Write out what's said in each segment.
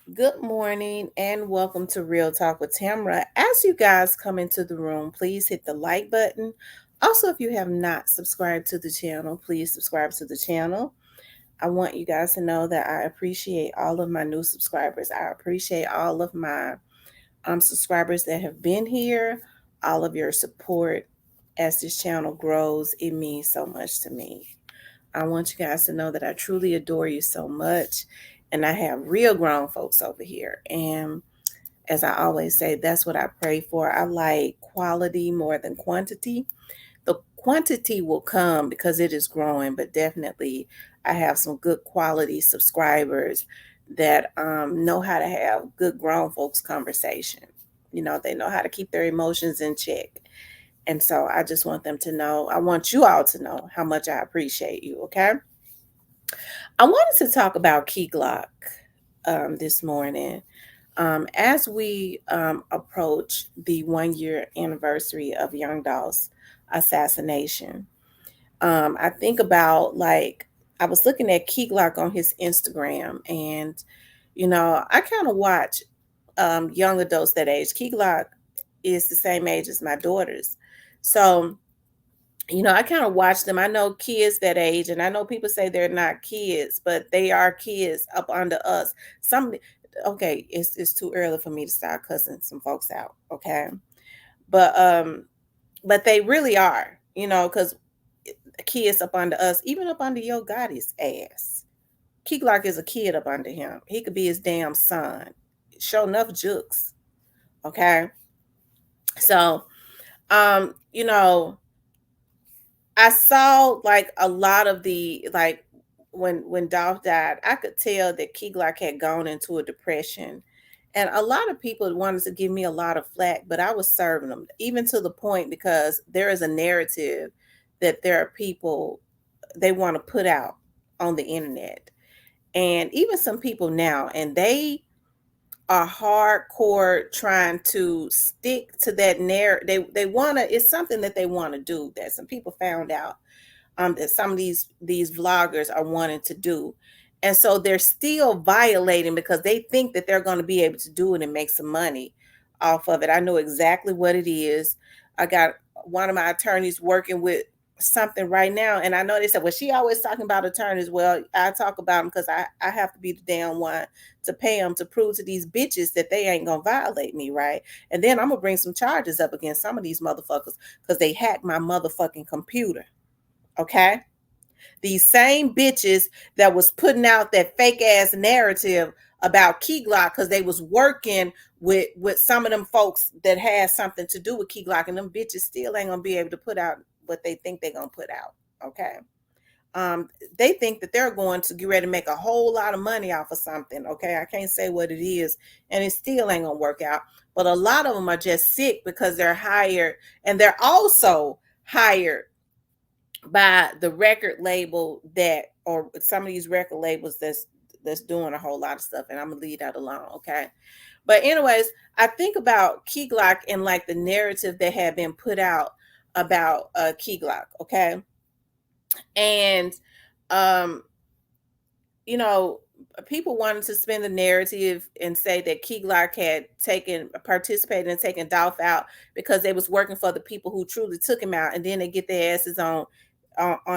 Good morning and welcome to Real Talk with Tamra. As you guys come into the room, please hit the like button. Also, if you have not subscribed to the channel, please subscribe to the channel. I want you guys to know that I appreciate all of my new subscribers. I appreciate all of my subscribers that have been here, all of your support as this channel grows. It means so much to me. I want you guys to know that I truly adore you so much. And I have real grown folks over here. And as I always say, that's what I pray for. I like quality more than quantity. The quantity will come because it is growing, but definitely I have some good quality subscribers that know how to have good grown folks conversation. They know how to keep their emotions in check. And so I just want them to know, I want you all to know how much I appreciate you, okay? I wanted to talk about Key Glock this morning. As we approach the 1 year anniversary of Young Dolph's assassination, I think about I was looking at Key Glock on his Instagram, and I kind of watch young adults that age. Key Glock is the same age as my daughters, so I kind of watch them. I know kids that age, and I know people say they're not kids, but they are kids up under us. Some, okay, it's too early for me to start cussing some folks out, okay? But but they really are, because kids up under us, even up under your Gotti's ass. Key Glock is a kid up under him. He could be his damn son. Show enough jokes, okay? So, um, you know, I saw a lot of the when Dolph died, I could tell that Key Glock had gone into a depression. And a lot of people wanted to give me a lot of flack, but I was serving them, even to the point because there is a narrative that there are people they want to put out on the internet. And even some people now, and they are hardcore trying to stick to that narrative. They want to, it's something that they want to do that some people found out that some of these vloggers are wanting to do. And so they're still violating because they think that they're going to be able to do it and make some money off of it. I know exactly what it is. I got one of my attorneys working with something right now, and I know they said, well, she always talking about attorneys. Well, I talk about them because I have to be the damn one to pay them to prove to these bitches that they ain't gonna violate me, right? And then I'm gonna bring some charges up against some of these motherfuckers because they hacked my motherfucking computer. Okay, these same bitches that was putting out that fake ass narrative about Key Glock because they was working with some of them folks that had something to do with Key Glock, and them bitches still ain't gonna be able to put out what they think they're gonna put out. Okay. They think that they're going to get ready to make a whole lot of money off of something. Okay, I can't say what it is, and it still ain't gonna work out. But a lot of them are just sick because they're hired, and they're also hired by the record label that, or some of these record labels that's doing a whole lot of stuff, and I'm gonna leave that alone, okay? But anyways, I think about Key Glock and the narrative that had been put out about Key Glock, okay? And um, you know, people wanted to spin the narrative and say that Key Glock had participated in taking Dolph out because they was working for the people who truly took him out, and then they get their asses on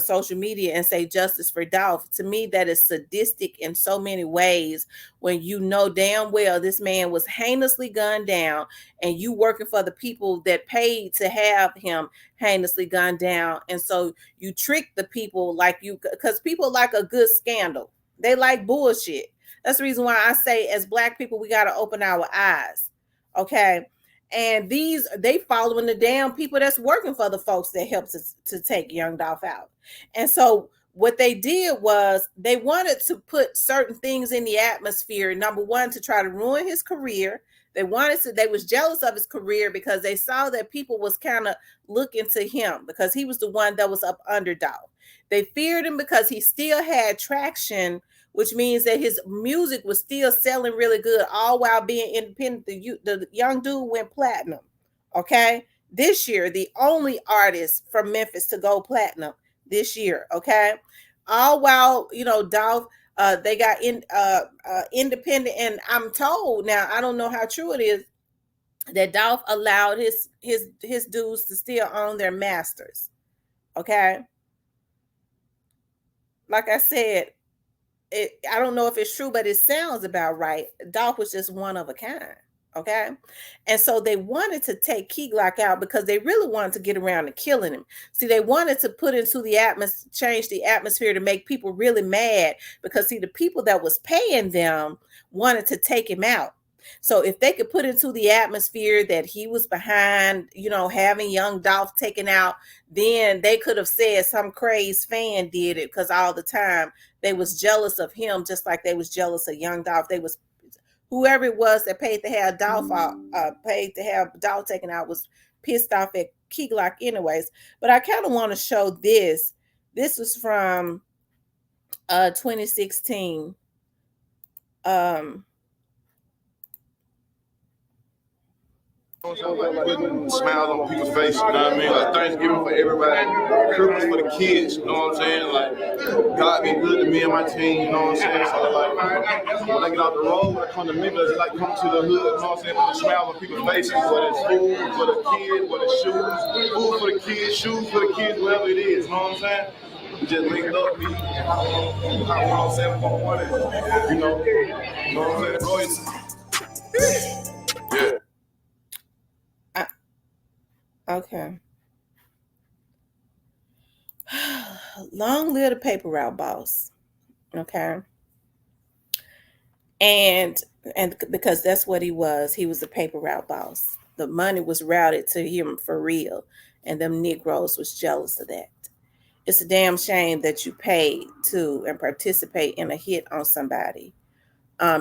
social media and say justice for Dolph. To me, that is sadistic in so many ways when you know damn well this man was heinously gunned down, and you working for the people that paid to have him heinously gunned down. And so you trick the people because people like a good scandal. They like bullshit. That's the reason why I say, as Black people, we got to open our eyes. Okay. And they following the damn people that's working for the folks that helped to take Young Dolph out. And so what they did was they wanted to put certain things in the atmosphere. Number one, to try to ruin his career. They was jealous of his career because they saw that people was kind of looking to him because he was the one that was up under Dolph. They feared him because he still had traction, which means that his music was still selling really good, all while being independent. The young dude went platinum. Okay. This year, the only artist from Memphis to go platinum this year. Okay. All while, Dolph They got independent, and I'm told now, I don't know how true it is, that Dolph allowed his dudes to still own their masters. Okay, like I said, I don't know if it's true, but it sounds about right. Dolph was just one of a kind. Okay. And so they wanted to take Key Glock out because they really wanted to get around to killing him. See, they wanted to put into the atmosphere, change the atmosphere to make people really mad because, see, the people that was paying them wanted to take him out. So if they could put into the atmosphere that he was behind, having young Dolph taken out, then they could have said some crazed fan did it, because all the time they was jealous of him, just like they was jealous of young Dolph. They was, whoever it was that paid to have Dolph taken out, was pissed off at Key Glock anyways. But I kind of want to show this. This was from 2016. Putting smiles on people's faces, you know what I mean? Like Thanksgiving for everybody, Christmas for the kids, you know what I'm saying? Like, God be good to me and my team, you know what I'm saying? So, like, when I get out the road, when I come to Memphis, it's like come to the hood, you know what I'm saying? Put a smile on people's faces, whether it's food for the kids, whether it's shoes, food for the kids, shoes for the kids, whatever it is, you know what I'm saying? We just linked up, me, I want 7.1, you know what I'm saying? Yeah. Okay. Long live the paper route boss. Okay. And because that's what he was. He was a paper route boss. The money was routed to him for real. And them Negroes was jealous of that. It's a damn shame that you paid to and participate in a hit on somebody,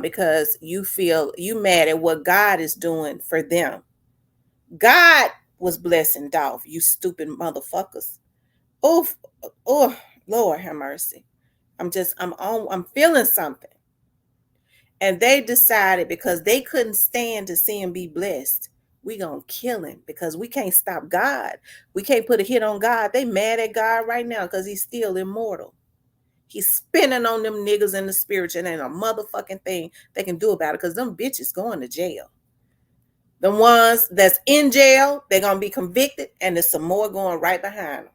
because you feel you mad at what God is doing for them. God was blessing Dolph, you stupid motherfuckers. Oh, oh, Lord have mercy. I'm feeling something. And they decided, because they couldn't stand to see him be blessed, we gonna kill him because we can't stop God. We can't put a hit on God. They mad at God right now because he's still immortal. He's spinning on them niggas in the spiritual, and ain't a motherfucking thing they can do about it, because them bitches going to jail. The ones that's in jail, they're going to be convicted, and there's some more going right behind them.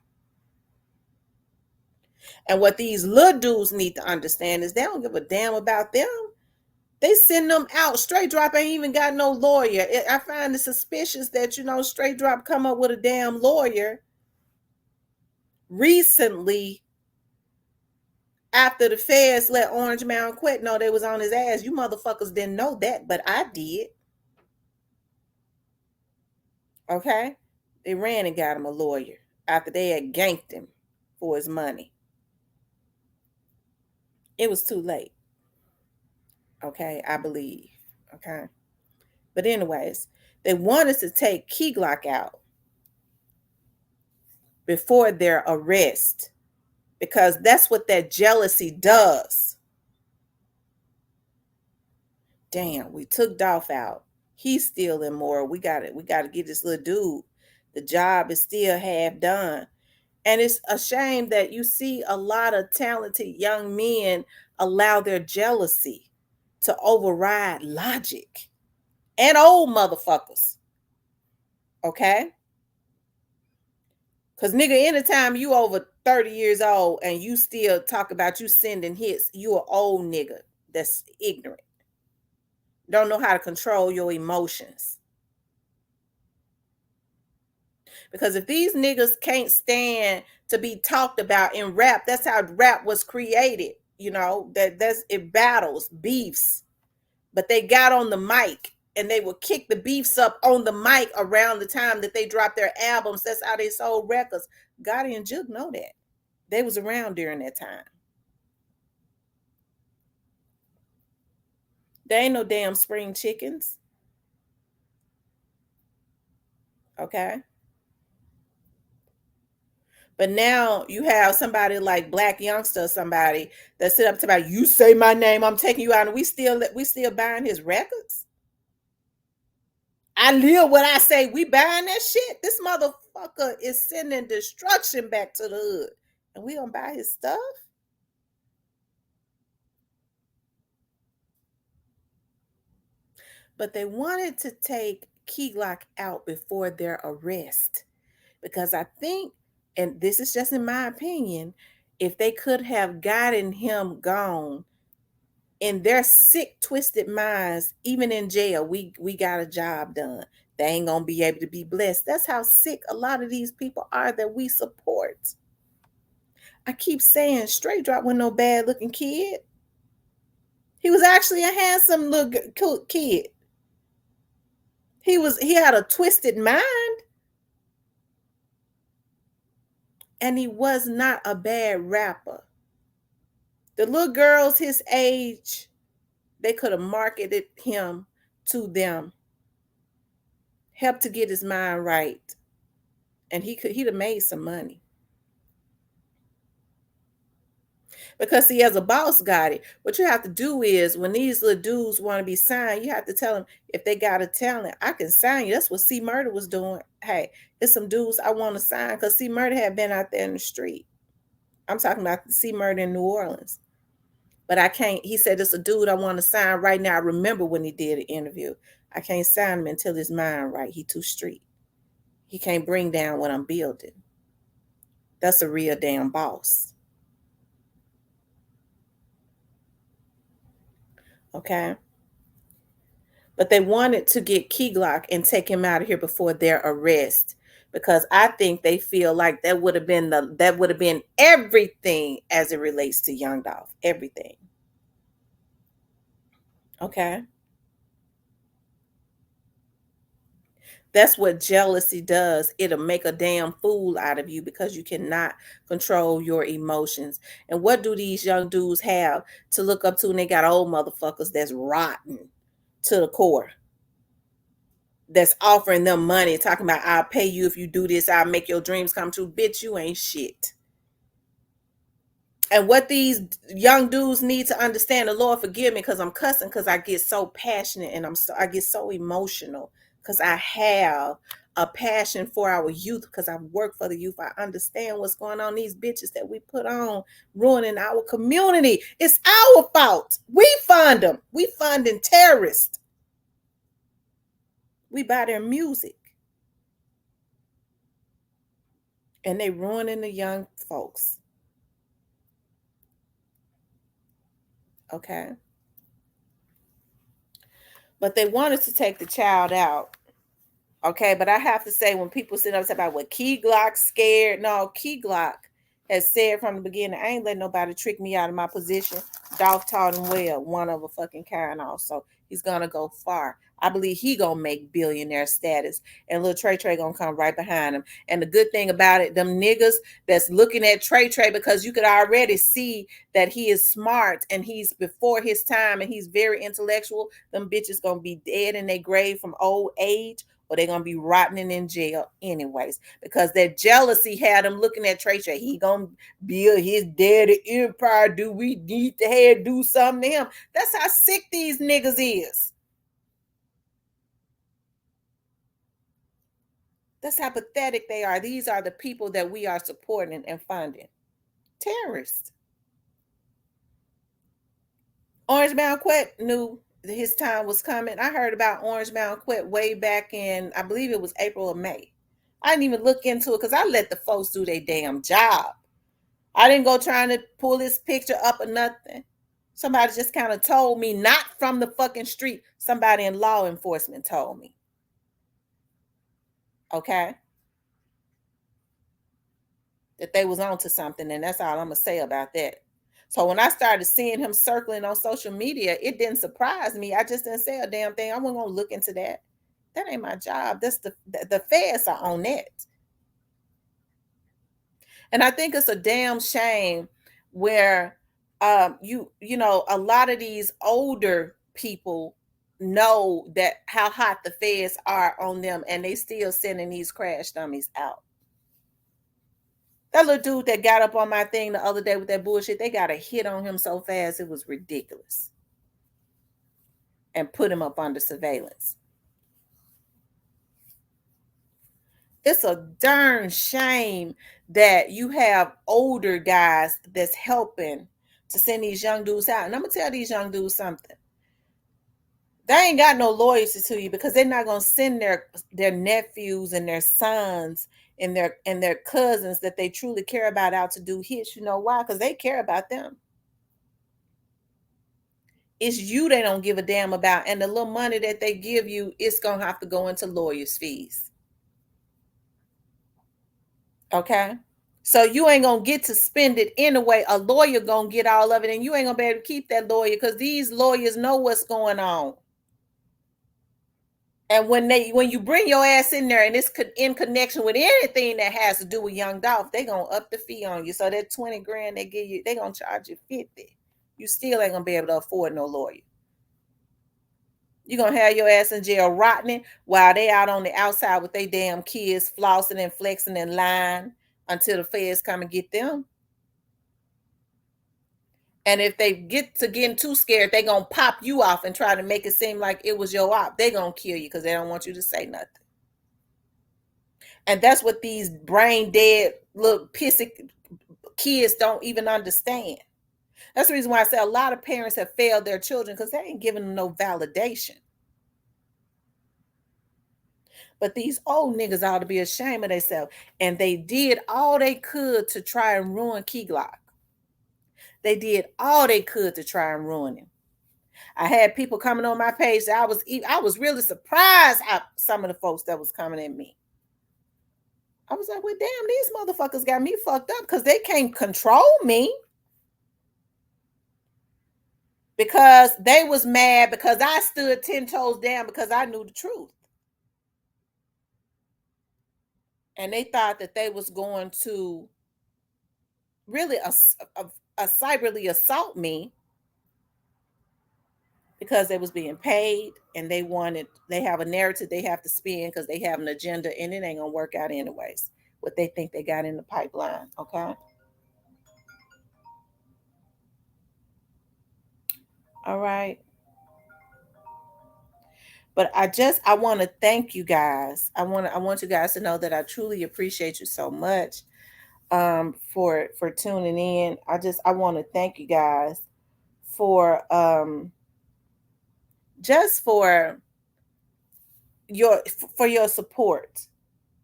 And what these little dudes need to understand is they don't give a damn about them. They send them out. Straight Drop ain't even got no lawyer. I find it suspicious that, Straight Drop come up with a damn lawyer recently after the feds let Orange Mountain quit. No, they was on his ass. You motherfuckers didn't know that, but I did. Okay? They ran and got him a lawyer after they had ganked him for his money. It was too late. Okay, I believe. Okay. But anyways, they wanted to take Key Glock out before their arrest, because that's what that jealousy does. Damn, we took Dolph out. He's still immoral. We got it. We got to get this little dude. The job is still half done. And it's a shame that you see a lot of talented young men allow their jealousy to override logic, and old motherfuckers. Okay? Because, nigga, anytime you over 30 years old and you still talk about you sending hits, you an old nigga that's ignorant. Don't know how to control your emotions. Because if these niggas can't stand to be talked about in rap, that's how rap was created. That's it, battles, beefs. But they got on the mic and they would kick the beefs up on the mic around the time that they dropped their albums. That's how they sold records. Gotti and Juke know that. They was around during that time. They ain't no damn spring chickens. Okay? But now you have somebody like Black Youngster or somebody that sit up to about, you say my name, I'm taking you out, and we still buying his records. I live what I say. We buying that shit. This motherfucker is sending destruction back to the hood, and we don't buy his stuff. But they wanted to take Keyglock out before their arrest because I think, and this is just in my opinion, if they could have gotten him gone in their sick, twisted minds, even in jail, we got a job done. They ain't gonna be able to be blessed. That's how sick a lot of these people are that we support. I keep saying Straight Drop was no bad looking kid. He was actually a handsome little kid. He had a twisted mind, and he was not a bad rapper. The little girls his age, they could have marketed him to them, helped to get his mind right, and he'd have made some money. Because see, as a boss got it, what you have to do is when these little dudes want to be signed, you have to tell them if they got a talent, I can sign you. That's what C Murder was doing. Hey, it's some dudes I want to sign because C Murder had been out there in the street. I'm talking about the C Murder in New Orleans. But I can't, he said, it's a dude I want to sign right now. I remember when he did an interview. I can't sign him until his mind right. He too street. He can't bring down what I'm building. That's a real damn boss. Okay. But they wanted to get Key Glock and take him out of here before their arrest because I think they feel like that would have been everything as it relates to Young Dolph. Everything. Okay. That's what jealousy does. It'll make a damn fool out of you because you cannot control your emotions. And what do these young dudes have to look up to when they got old motherfuckers that's rotten to the core? That's offering them money, talking about, I'll pay you if you do this, I'll make your dreams come true. Bitch, you ain't shit. And what these young dudes need to understand, the Lord forgive me because I'm cussing because I get so passionate and I get so emotional because I have a passion for our youth because I've worked for the youth. I understand what's going on. These bitches that we put on ruining our community. It's our fault. We fund them. We funding terrorists. We buy their music. And they ruining the young folks. Okay. But they wanted to take the child out. Okay, but I have to say, when people sit up and talk about what Key Glock scared, no, Key Glock has said from the beginning, I ain't letting nobody trick me out of my position. Dolph taught him well, one of a fucking kind also. He's gonna go far. I believe he gonna make billionaire status, and little Trey gonna come right behind him. And the good thing about it, them niggas that's looking at Trey because you could already see that he is smart and he's before his time and he's very intellectual. Them bitches gonna be dead in their grave from old age, or they're gonna be rotting in jail anyways, because that jealousy had them looking at Trey. He gonna build his daddy empire. Do we need to do something to him? That's how sick these niggas is. That's how pathetic they are. These are the people that we are supporting and funding. Terrorists. Orange Mound Quet knew his time was coming. I heard about Orange Mound Quet way back in, I believe it was April or May. I didn't even look into it because I let the folks do their damn job. I didn't go trying to pull his picture up or nothing. Somebody just kind of told me, not from the fucking street. Somebody in law enforcement told me. Okay? That they was onto something, and that's all I'm gonna say about that. So when I started seeing him circling on social media, it didn't surprise me. I just didn't say a damn thing. I wasn't gonna look into that. That ain't my job. That's the feds are on that. And I think it's a damn shame where you know, a lot of these older people know that how hot the feds are on them, and they still sending these crash dummies out. That little dude that got up on my thing the other day with that bullshit, they got a hit on him so fast it was ridiculous. And put him up under surveillance. It's a darn shame that you have older guys that's helping to send these young dudes out. And I'm going to tell these young dudes something. They ain't got no loyalty to you because they're not gonna send their nephews and their sons and their cousins that they truly care about out to do hits. You know why? Because they care about them. It's you they don't give a damn about, and the little money that they give you, it's gonna have to go into lawyers' fees. Okay. So you ain't gonna get to spend it anyway. A lawyer gonna get all of it, and you ain't gonna be able to keep that lawyer because these lawyers know what's going on. And when you bring your ass in there and it's in connection with anything that has to do with Young Dolph, they gonna up the fee on you. So that 20 grand they give you, they gonna charge you 50. You still ain't gonna be able to afford no lawyer. You're gonna have your ass in jail rotting while they out on the outside with their damn kids flossing and flexing and lying until the feds come and get them. And if they get to getting too scared, they gonna pop you off and try to make it seem like it was your op. They gonna kill you because they don't want you to say nothing. And that's what these brain dead little pissy kids don't even understand. That's the reason why I say a lot of parents have failed their children because they ain't giving them no validation. But these old niggas ought to be ashamed of themselves. And they did all they could to try and ruin Keyglock. They did all they could to try and ruin him. I had people coming on my page. I was really surprised at some of the folks that was coming at me. I was like, well, damn, these motherfuckers got me fucked up because they can't control me. Because they was mad because I stood 10 toes down because I knew the truth. And they thought that they was going to really cyberly assault me because they was being paid and they have a narrative they have to spin because they have an agenda and it ain't gonna work out anyways. What they think they got in the pipeline, okay? All right. But I want to thank you guys. I want you guys to know that I truly appreciate you so much for tuning in. I want to thank you guys for just your for your support.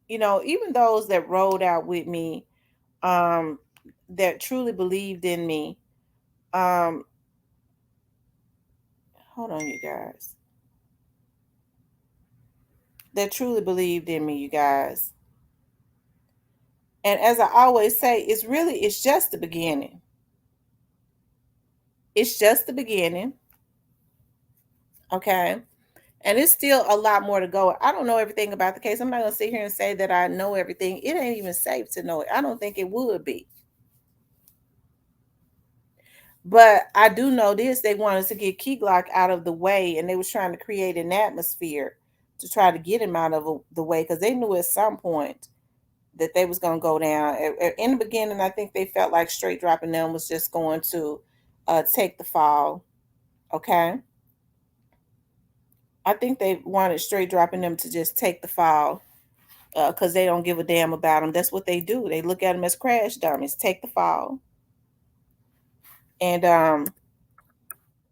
You know, even those that rolled out with me, um, that truly believed in me. Um, hold on, you guys. That truly believed in me, you guys. And as I always say, it's just the beginning. It's just the beginning. Okay. And it's still a lot more to go. I don't know everything about the case. I'm not going to sit here and say that I know everything. It ain't even safe to know it. I don't think it would be. But I do know this. They wanted to get Key Glock out of the way, and they was trying to create an atmosphere to try to get him out of the way because they knew at some point that they was going to go down. In the beginning, I think they felt like straight dropping them was just going to take the fall. Okay. I think they wanted straight dropping them to just take the fall because they don't give a damn about them. That's what they do. They look at them as crash dummies, take the fall. And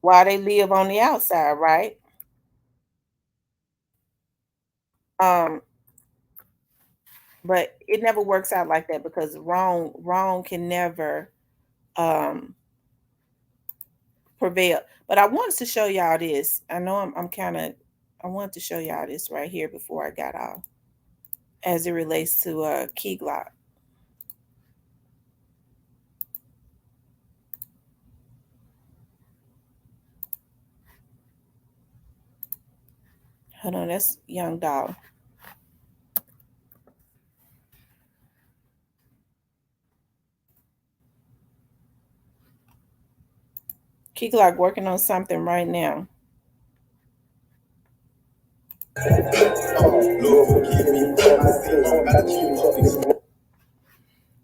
while they live on the outside, right? Um, but it never works out like that because wrong can never um prevail. But I wanted to show y'all this. I know I'm kind of I wanted to show y'all this right here before I got off as it relates to Key Glock. Hold on, that's Young Doll. Key Glock working on something right now.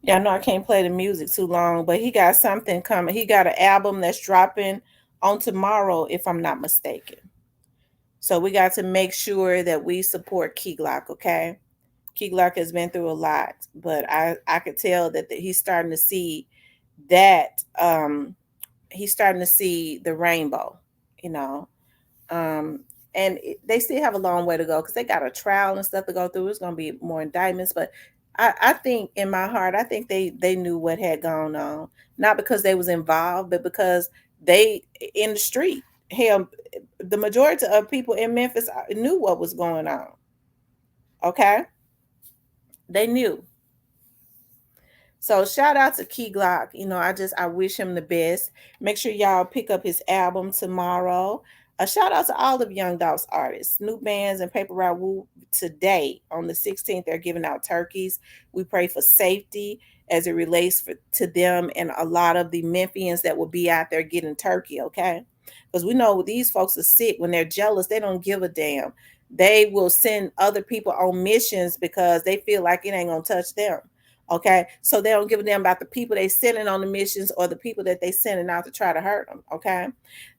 Yeah, I know I can't play the music too long, but he got something coming. He got an album that's dropping on tomorrow, if I'm not mistaken. So we got to make sure that we support Key Glock, okay? Key Glock has been through a lot, but I could tell that he's starting to see that he's starting to see the rainbow, you know. and they still have a long way to go because they got a trial and stuff to go through. It's going to be more indictments, but I think in my heart, I think they knew what had gone on, not because they was involved, but because they in the street. Hell, the majority of people in Memphis knew what was going on. Okay, they knew. So shout out to Key Glock. I wish him the best. Make sure y'all pick up his album tomorrow. A shout out to all of Young Dolph's artists, Snoop Bands and Paper Route Wu. Today on the 16th, they're giving out turkeys. We pray for safety as it relates to them and a lot of the Memphians that will be out there getting turkey. Okay, because we know these folks are sick. When they're jealous, they don't give a damn. They will send other people on missions because they feel like it ain't gonna touch them. Okay, so they don't give a damn about the people they sending on the missions or the people that they sending out to try to hurt them. Okay,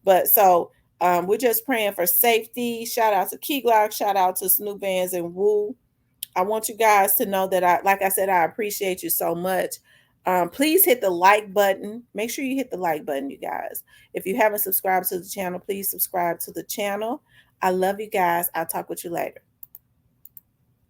but so we're just praying for safety. Shout out to Keyglock, shout out to Snoop Bands and Woo. I want you guys to know that like I said, I appreciate you so much. Please hit the like button. Make sure you hit the like button, you guys. If you haven't subscribed to the channel, please subscribe to the channel. I love you guys. I'll talk with you later.